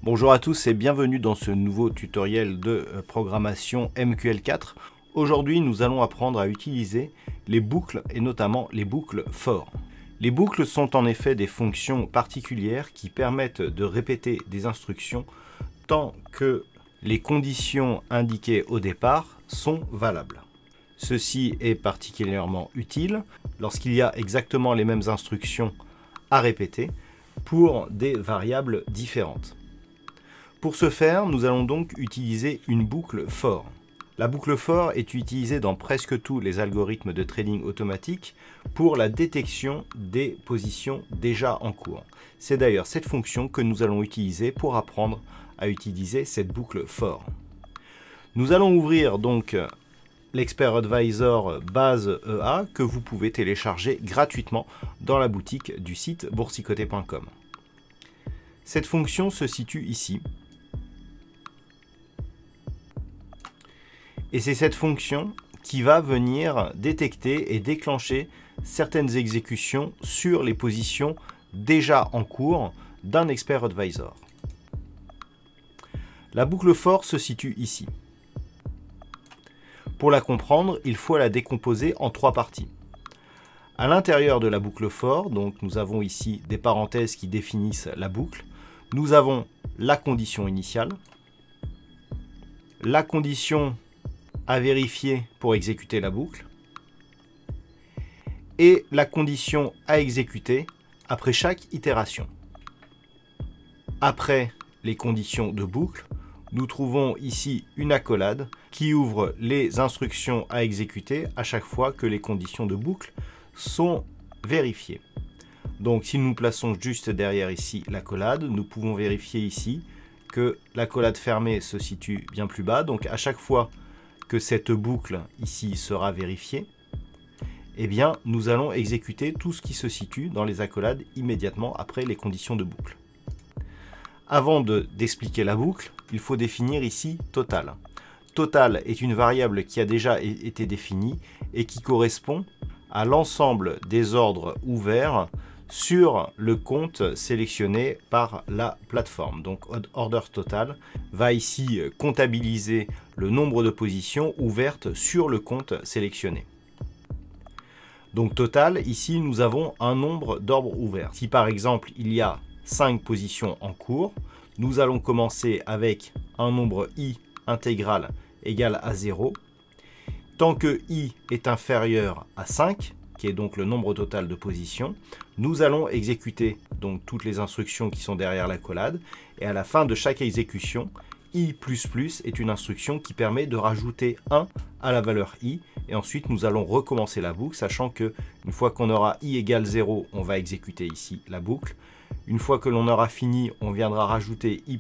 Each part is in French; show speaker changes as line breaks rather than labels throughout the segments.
Bonjour à tous et bienvenue dans ce nouveau tutoriel de programmation MQL4. Aujourd'hui, nous allons apprendre à utiliser les boucles et notamment les boucles for. Les boucles sont en effet des fonctions particulières qui permettent de répéter des instructions tant que les conditions indiquées au départ sont valables. Ceci est particulièrement utile lorsqu'il y a exactement les mêmes instructions à répéter pour des variables différentes. Pour ce faire, nous allons donc utiliser une boucle for. La boucle for est utilisée dans presque tous les algorithmes de trading automatique pour la détection des positions déjà en cours. C'est d'ailleurs cette fonction que nous allons utiliser pour apprendre à utiliser cette boucle for. Nous allons ouvrir donc l'Expert Advisor base EA que vous pouvez télécharger gratuitement dans la boutique du site boursicoté.com. Cette fonction se situe ici. Et c'est cette fonction qui va venir détecter et déclencher certaines exécutions sur les positions déjà en cours d'un Expert Advisor. La boucle for se situe ici. Pour la comprendre, il faut la décomposer en trois parties. À l'intérieur de la boucle for, donc nous avons ici des parenthèses qui définissent la boucle. Nous avons la condition initiale, la condition à vérifier pour exécuter la boucle et la condition à exécuter après chaque itération. Après les conditions de boucle, nous trouvons ici une accolade qui ouvre les instructions à exécuter à chaque fois que les conditions de boucle sont vérifiées. Donc si nous nous plaçons juste derrière ici l'accolade, nous pouvons vérifier ici que l'accolade fermée se situe bien plus bas. Donc à chaque fois que cette boucle ici sera vérifiée, eh bien nous allons exécuter tout ce qui se situe dans les accolades immédiatement après les conditions de boucle. Avant d'expliquer la boucle, il faut définir ici total. Total est une variable qui a déjà été définie et qui correspond à l'ensemble des ordres ouverts sur le compte sélectionné par la plateforme. Donc order total va ici comptabiliser le nombre de positions ouvertes sur le compte sélectionné. Donc total, ici nous avons un nombre d'ordres ouverts. Si par exemple il y a 5 positions en cours, nous allons commencer avec un nombre i intégral égal à 0. Tant que i est inférieur à 5, qui est donc le nombre total de positions, nous allons exécuter donc toutes les instructions qui sont derrière l'accolade, et à la fin de chaque exécution, i++ est une instruction qui permet de rajouter 1 à la valeur i, et ensuite nous allons recommencer la boucle, sachant que une fois qu'on aura i égale 0, on va exécuter ici la boucle. Une fois que l'on aura fini, on viendra rajouter i++,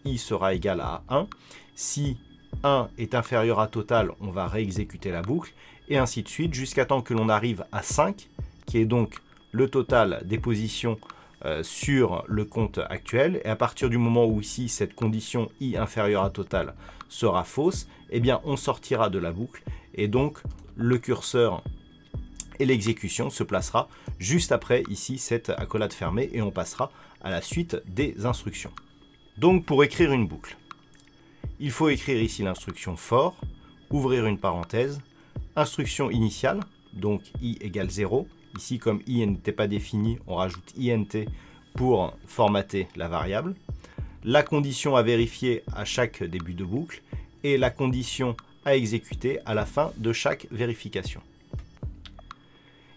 i sera égal à 1. Si 1 est inférieur à total, on va réexécuter la boucle, et ainsi de suite, jusqu'à temps que l'on arrive à 5, qui est donc le total des positions sur le compte actuel. Et à partir du moment où ici, cette condition i inférieure à total sera fausse, eh bien on sortira de la boucle, et donc le curseur et l'exécution se placera juste après ici cette accolade fermée, et on passera à la suite des instructions. Donc pour écrire une boucle, il faut écrire ici l'instruction for, ouvrir une parenthèse, instruction initiale, donc i égale 0. Ici, comme i n'était pas défini, on rajoute int pour formater la variable. La condition à vérifier à chaque début de boucle et la condition à exécuter à la fin de chaque vérification.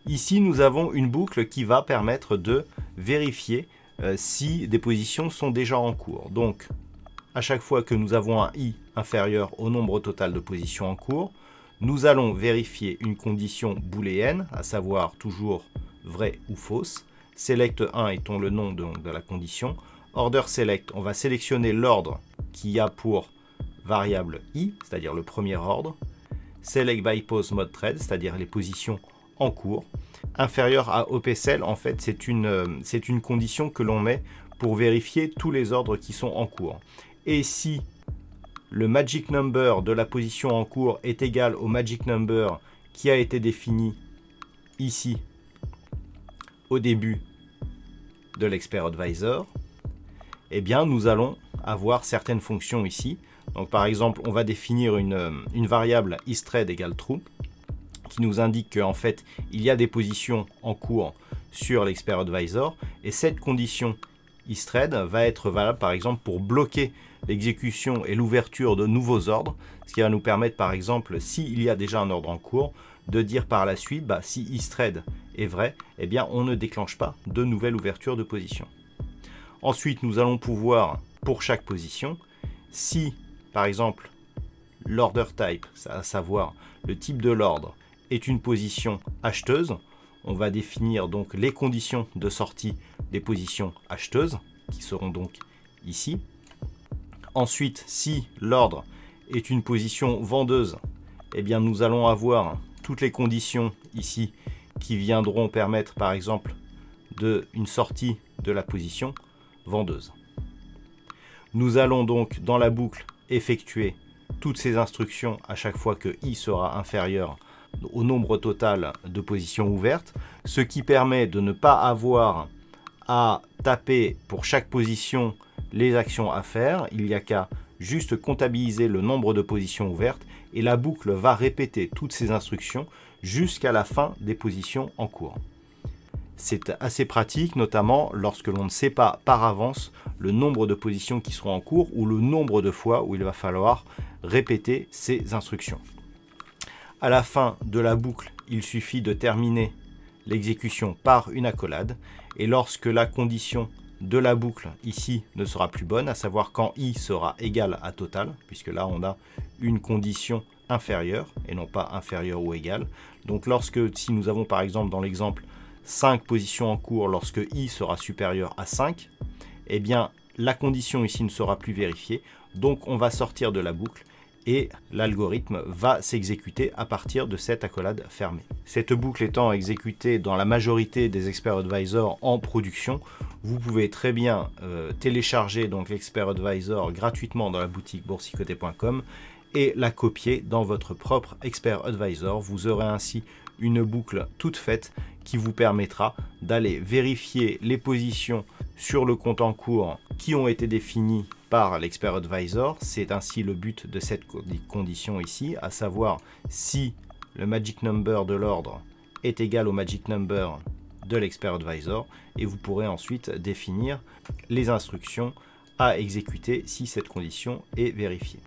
Ici, nous avons une boucle qui va permettre de vérifier si des positions sont déjà en cours. Donc, à chaque fois que nous avons un i inférieur au nombre total de positions en cours, nous allons vérifier une condition booléenne, à savoir toujours vrai ou fausse. Select 1 étant le nom de la condition. Order select, on va sélectionner l'ordre qui a pour variable i, c'est-à-dire le premier ordre. Select by pause mode trade, c'est-à-dire les positions en cours. Inférieur à OPSL, en fait, c'est une condition que l'on met pour vérifier tous les ordres qui sont en cours. Et si le magic number de la position en cours est égal au magic number qui a été défini ici au début de l'Expert Advisor, eh bien nous allons avoir certaines fonctions ici. Donc par exemple, on va définir une variable isThread égale true qui nous indique qu'en fait, il y a des positions en cours sur l'Expert Advisor et cette condition isThread va être valable par exemple pour bloquer l'exécution et l'ouverture de nouveaux ordres, ce qui va nous permettre par exemple, s'il y a déjà un ordre en cours, de dire par la suite, si isThread est vrai, eh bien on ne déclenche pas de nouvelle ouverture de position. Ensuite, nous allons pouvoir, pour chaque position, si par exemple l'order type, à savoir le type de l'ordre, est une position acheteuse, on va définir donc les conditions de sortie des positions acheteuses, qui seront donc ici. Ensuite, si l'ordre est une position vendeuse, eh bien nous allons avoir toutes les conditions ici qui viendront permettre par exemple une sortie de la position vendeuse. Nous allons donc dans la boucle effectuer toutes ces instructions à chaque fois que i sera inférieur au nombre total de positions ouvertes, ce qui permet de ne pas avoir à taper pour chaque position les actions à faire. Il n'y a qu'à juste comptabiliser le nombre de positions ouvertes et la boucle va répéter toutes ces instructions jusqu'à la fin des positions en cours. C'est assez pratique, notamment lorsque l'on ne sait pas par avance le nombre de positions qui seront en cours ou le nombre de fois où il va falloir répéter ces instructions. À la fin de la boucle, il suffit de terminer l'exécution par une accolade et lorsque la condition de la boucle ici ne sera plus bonne, à savoir quand i sera égal à total, puisque là on a une condition inférieure et non pas inférieure ou égale. Donc si nous avons par exemple dans l'exemple 5 positions en cours, lorsque i sera supérieur à 5, eh bien la condition ici ne sera plus vérifiée, donc on va sortir de la boucle et l'algorithme va s'exécuter à partir de cette accolade fermée. Cette boucle étant exécutée dans la majorité des Expert Advisor en production, vous pouvez très bien télécharger donc l'Expert Advisor gratuitement dans la boutique boursicoté.com et la copier dans votre propre Expert Advisor. Vous aurez ainsi une boucle toute faite qui vous permettra d'aller vérifier les positions sur le compte en cours qui ont été définies par l'Expert Advisor. C'est ainsi le but de cette condition ici, à savoir si le magic number de l'ordre est égal au magic number de l'Expert Advisor et vous pourrez ensuite définir les instructions à exécuter si cette condition est vérifiée.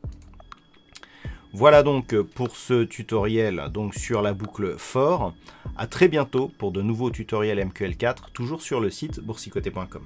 Voilà donc pour ce tutoriel donc sur la boucle for. À très bientôt pour de nouveaux tutoriels MQL4, toujours sur le site boursicoté.com.